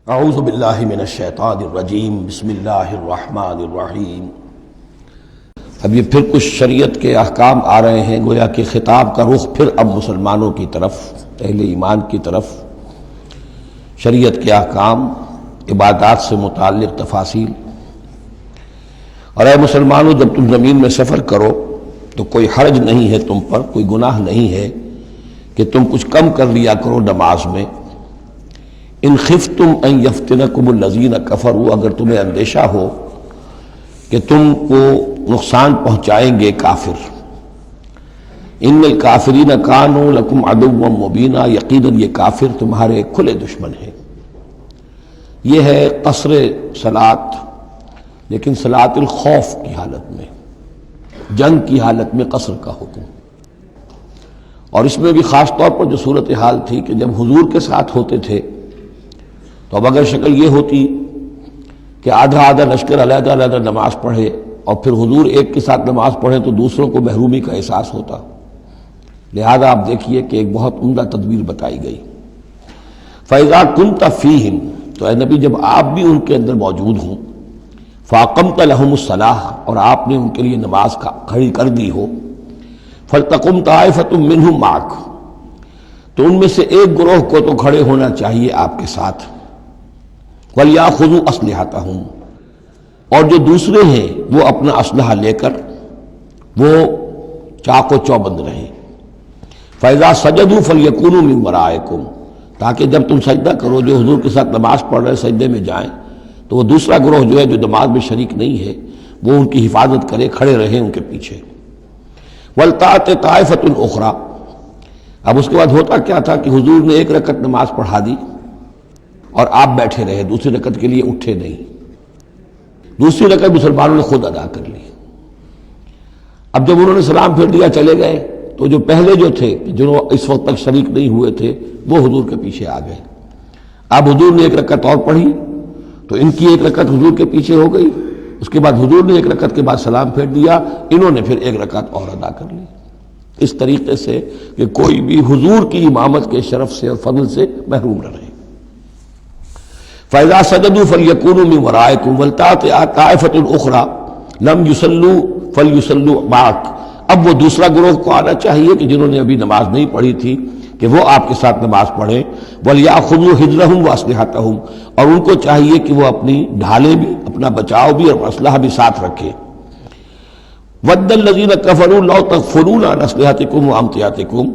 اعوذ باللہ من الشیطان الرجیم بسم اللہ الرحمن الرحیم۔ اب یہ پھر کچھ شریعت کے احکام آ رہے ہیں، گویا کہ خطاب کا رخ پھر اب مسلمانوں کی طرف، اہل ایمان کی طرف۔ شریعت کے احکام، عبادات سے متعلق تفاصیل۔ اور اے مسلمانوں، جب تم زمین میں سفر کرو تو کوئی حرج نہیں ہے تم پر، کوئی گناہ نہیں ہے کہ تم کچھ کم کر لیا کرو نماز میں۔ ان خفتم ان یفتنکم الذین کفروا، اگر تمہیں اندیشہ ہو کہ تم کو نقصان پہنچائیں گے کافر۔ ان الکافرین کانوا لکم عدوا مبینا، یقیناً یہ کافر تمہارے کھلے دشمن ہیں۔ یہ ہے قصر صلاۃ، لیکن صلاۃ الخوف کی حالت میں، جنگ کی حالت میں قصر کا حکم۔ اور اس میں بھی خاص طور پر جو صورتحال تھی کہ جب حضور کے ساتھ ہوتے تھے تو اب اگر شکل یہ ہوتی کہ آدھا آدھا لشکر علیحدہ علیحدہ نماز پڑھے اور پھر حضور ایک کے ساتھ نماز پڑھے تو دوسروں کو محرومی کا احساس ہوتا۔ لہذا آپ دیکھیے کہ ایک بہت عمدہ تدبیر بتائی گئی۔ فَإِذَا كُنْتَ فِيهِمْ، تو اے نبی جب آپ بھی ان کے اندر موجود ہوں، فَأَقَمْتَ لَهُمُ الصَّلَاةَ، اور آپ نے ان کے لیے نماز کھڑی کر دی ہو، فَلْتَقُمْ طَائِفَةٌ مِّنْهُمْ مَعَكَ، تو ان میں سے ایک گروہ کو تو کھڑے ہونا چاہیے آپ کے ساتھ۔ وَلْيَأْخُذُوا أَسْلِحَتَهُمْ، اور جو دوسرے ہیں وہ اپنا اسلحہ لے کر وہ چاق و چوبند رہیں۔ فَإِذَا سَجَدُوا فَلْيَكُونُوا مِنْ وَرَائِكُمْ، تاکہ جب تم سجدہ کرو، جو حضور کے ساتھ نماز پڑھ رہے سجدے میں جائیں تو وہ دوسرا گروہ جو ہے جو نماز میں شریک نہیں ہے وہ ان کی حفاظت کرے، کھڑے رہیں ان کے پیچھے۔ وَلْتَأْتِ طَائِفَةٌ أُخْرَىٰ، اب اس کے بعد ہوتا کیا تھا کہ حضور نے ایک رکعت نماز پڑھا دی اور آپ بیٹھے رہے، دوسری رکعت کے لیے اٹھے نہیں۔ دوسری رکعت مسلمانوں نے خود ادا کر لی۔ اب جب انہوں نے سلام پھیر دیا چلے گئے تو جو پہلے جو تھے جو اس وقت تک شریک نہیں ہوئے تھے وہ حضور کے پیچھے آ گئے۔ اب حضور نے ایک رکعت اور پڑھی تو ان کی ایک رکعت حضور کے پیچھے ہو گئی، اس کے بعد حضور نے ایک رکعت کے بعد سلام پھیر دیا، انہوں نے پھر ایک رکعت اور ادا کر لی، اس طریقے سے کہ کوئی بھی حضور کی امامت کے شرف سے اور فضل سے محروم نہ رہے۔ فَإِذَا سَجَدُوا فَلْيَكُونُوا مِنْ وَرَائِكُمْ وَلْتَأْتِ طَائِفَةٌ أُخْرَىٰ لَمْ يُصَلُّوا فَلْيُصَلُّوا مَعَكَ، اب وہ دوسرا گروہ کو آنا چاہیے کہ جنہوں نے ابھی نماز نہیں پڑھی تھی کہ وہ آپ کے ساتھ نماز پڑھیں۔ وَلْيَأْخُذُوا حِذْرَهُمْ وَأَسْلِحَتَهُمْ، اور ان کو چاہیے کہ وہ اپنی ڈھالیں بھی، اپنا بچاؤ بھی اور اسلحہ بھی ساتھ رکھیں۔ وَدَّ الَّذِينَ كَفَرُوا لَوْ تَغْفُلُونَ عَنْ أَسْلِحَتِكُمْ وَأَمْتِعَتِكُمْ،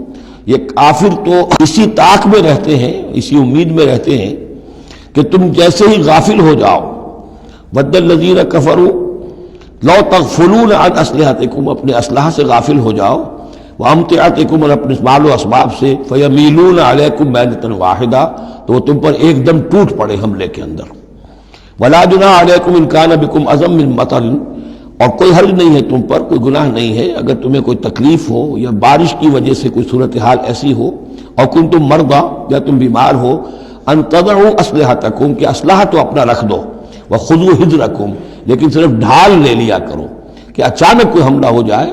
یہ کافر تو اسی طاق میں رہتے ہیں، اسی امید میں رہتے ہیں کہ تم جیسے ہی غافل ہو جاؤ۔ وَدَّ الَّذِينَ كَفَرُوا لَوْ تَغْفُلُونَ عَنْ أَسْلِحَتِكُمْ، اپنے اسلحہ سے غافل ہو جاؤ، وَأَمْتِعَتِكُمْ، اور اپنے مال و اسباب سے، فَيَمِيلُونَ عَلَيْكُمْ مَيْلَةً وَاحِدَةً، تو وہ تم پر ایک دم ٹوٹ پڑے حملے کے اندر۔ وَلَا جُنَاحَ عَلَيْكُمْ إِن كَانَ بِكُمْ أَذًى مِّن مَطَرٍ، اور کوئی حرج نہیں ہے تم پر، کوئی گناہ نہیں ہے اگر تمہیں کوئی تکلیف ہو یا بارش کی وجہ سے کوئی صورتحال ایسی ہو، اور کنتم مرضى، یا تم بیمار ہو، ان تضعوا اسلحتکم، کہ اسلحہ تو اپنا رکھ دو، وخذوا حذرکم، لیکن صرف ڈھال لے لیا کرو کہ اچانک کوئی حملہ ہو جائے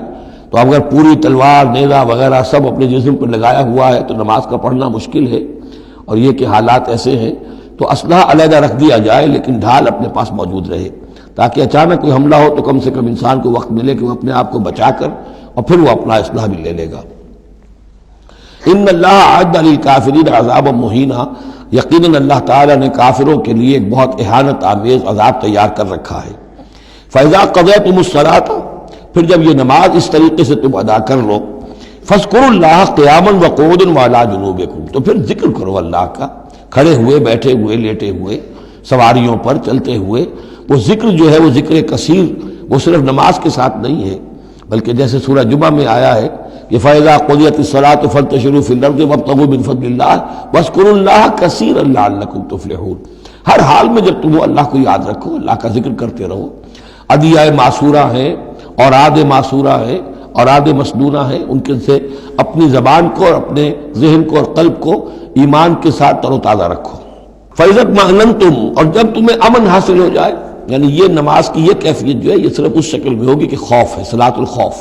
تو اگر پوری تلوار نیزہ وغیرہ سب اپنے جسم پر لگایا ہوا ہے تو نماز کا پڑھنا مشکل ہے، اور یہ کہ حالات ایسے ہیں تو اسلحہ علیحدہ رکھ دیا جائے لیکن ڈھال اپنے پاس موجود رہے، تاکہ اچانک کوئی حملہ ہو تو کم سے کم انسان کو وقت ملے کہ وہ اپنے آپ کو بچا کر اور پھر وہ اپنا اسلحہ بھی لے لے گا۔ ان اللہ اعد للکافرین عذابا مہینا، یقیناً اللہ تعالیٰ نے کافروں کے لیے ایک بہت اہانت آمیز عذاب تیار کر رکھا ہے۔ فَإِذَا قَضَيْتُمُ الصَّلَاةَ، پھر جب یہ نماز اس طریقے سے تم ادا کر لو، فَاذْكُرُوا اللَّهَ قِيَامًا وَقُعُودًا وَعَلَىٰ جُنُوبِكُمْ، تو پھر ذکر کرو اللہ کا، کھڑے ہوئے، بیٹھے ہوئے، لیٹے ہوئے، سواریوں پر چلتے ہوئے۔ وہ ذکر جو ہے وہ ذکر کثیر، وہ صرف نماز کے ساتھ نہیں ہے، بلکہ جیسے سورہ جمعہ میں آیا ہے کہ فَإِذَا قُضِيَتِ الصَّلَاةُ فَانتَشِرُوا فِي الْأَرْضِ وَابْتَغُوا مِن فَضْلِ اللَّهِ وَاذْكُرُوا اللَّهَ كَثِيرًا لَعَلَّكُمْ تُفْلِحُونَ، ہر حال میں جب تم اللہ کو یاد رکھو، اللہ کا ذکر کرتے رہو۔ ادعیہ معصورہ ہیں، اوراد معصورہ ہیں، اوراد مسنونہ ہیں، ان کے سے اپنی زبان کو اور اپنے ذہن کو اور قلب کو ایمان کے ساتھ تر و تازہ رکھو۔ فَإِذَا اطْمَأْنَنْتُمْ، اور جب تمہیں امن حاصل ہو جائے، یعنی یہ نماز کی یہ کیفیت جو ہے یہ صرف اس شکل میں ہوگی کہ خوف ہے، صلاۃ الخوف،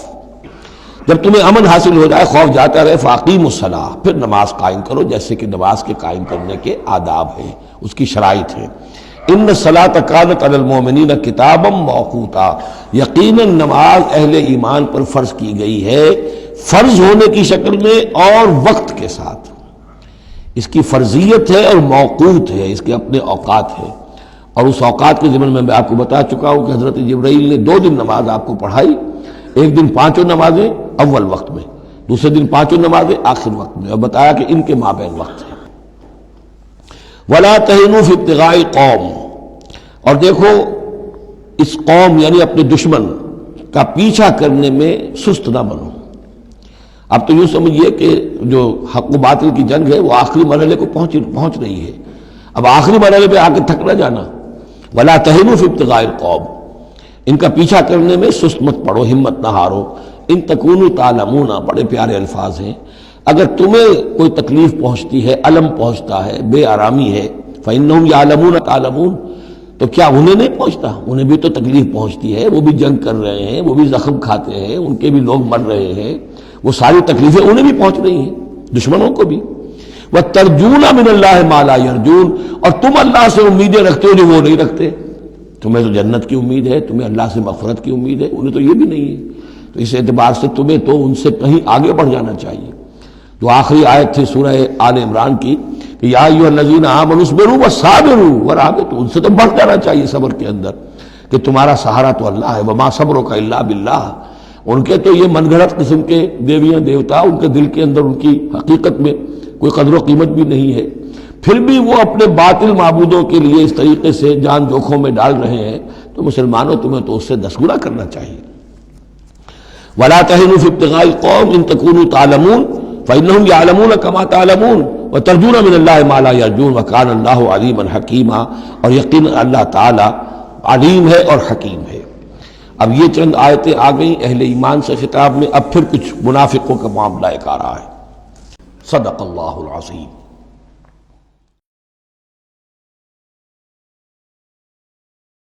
جب تمہیں امن حاصل ہو جائے، خوف جاتا رہے، فاقیموا الصلاۃ، پھر نماز قائم کرو، جیسے کہ نماز کے قائم کرنے کے آداب ہیں، اس کی شرائط ہیں۔ ان الصلاۃ کانت علی المؤمنین کتابا موقوتا، یقیناً نماز اہل ایمان پر فرض کی گئی ہے، فرض ہونے کی شکل میں اور وقت کے ساتھ۔ اس کی فرضیت ہے اور موقوت ہے، اس کے اپنے اوقات ہیں، اور اس اوقات کے ضمن میں آپ کو بتا چکا ہوں کہ حضرت جبرائیل نے 2 دن نماز آپ کو پڑھائی، ایک دن 5 نمازیں اول وقت میں، دوسرے دن 5 نمازیں آخر وقت میں، اور بتایا کہ ان کے مابین وقت ہے۔ وَلَا تَهِنُوا فِي ابْتِغَاءِ قَوْمٍ، اور دیکھو اس قوم یعنی اپنے دشمن کا پیچھا کرنے میں سست نہ بنو۔ اب تو یوں سمجھیے کہ جو حق و باطل کی جنگ ہے وہ آخری مرحلے کو پہنچ رہی ہے، اب آخری مرحلے پہ آ کے تھک نہ جانا۔ وَلَا تَهِنُوا فِي ابْتِغَاءِ الْقَوْمِ، ان کا پیچھا کرنے میں سست مت پڑو، ہمت نہ ہارو۔ ان تکونوا تعلمون، بڑے پیارے الفاظ ہیں، اگر تمہیں کوئی تکلیف پہنچتی ہے، الم پہنچتا ہے، بے آرامی ہے، فإنہم یعلمون تعلمون، تو کیا انہیں نہیں پہنچتا؟ انہیں بھی تو تکلیف پہنچتی ہے، وہ بھی جنگ کر رہے ہیں، وہ بھی زخم کھاتے ہیں، ان کے بھی لوگ مر رہے ہیں، وہ ساری تکلیفیں انہیں بھی پہنچ رہی ہیں، دشمنوں کو بھی۔ وَتَرْجُونَ مِنَ اللَّهِ مَا لَا يَرْجُونَ، اور تم اللہ سے امیدیں رکھتے ہو جو وہ نہیں رکھتے۔ تمہیں تو جنت کی امید ہے، تمہیں اللہ سے مغفرت کی امید ہے، انہیں تو یہ بھی نہیں ہے، تو اس اعتبار سے تمہیں تو ان سے کہیں آگے بڑھ جانا چاہیے۔ جو آخری آیت تھی سورہ آل عمران کی کہ یا ایھا الذین آمنوا اصبروا وصابروا، ورابطوا، ان سے تو بڑھ جانا چاہیے صبر کے اندر کہ تمہارا سہارا تو اللہ ہے، وما صبرک الا باللہ۔ ان کے تو یہ من گھڑت قسم کے دیویاں دیوتا، ان کے دل کے اندر ان کی حقیقت میں کوئی قدر و قیمت بھی نہیں ہے، پھر بھی وہ اپنے باطل معبودوں کے لیے اس طریقے سے جان جوکھوں میں ڈال رہے ہیں، تو مسلمانوں تمہیں تو اس سے 10 گنا کرنا چاہیے۔ وَلَا تَهِنُوا فِي ابْتِغَاءِ الْقَوْمِ إِن تَكُونُوا تَعْلَمُونَ فَإِنَّهُمْ يَعْلَمُونَ كَمَا تَعْلَمُونَ وَتَرْجُونَ مِنَ اللَّهِ مَا لَا يَرْجُونَ وَكَانَ اللَّهُ عَلِيمًا حَكِيمًا، اور یقیناً اللہ تعالی علیم ہے اور حکیم ہے۔ اب یہ چند آیتیں آ گئیں اہل ایمان سے خطاب میں، اب پھر کچھ منافقوں کا معاملہ ایک آ رہا ہے۔ صدق اللہ العظیم۔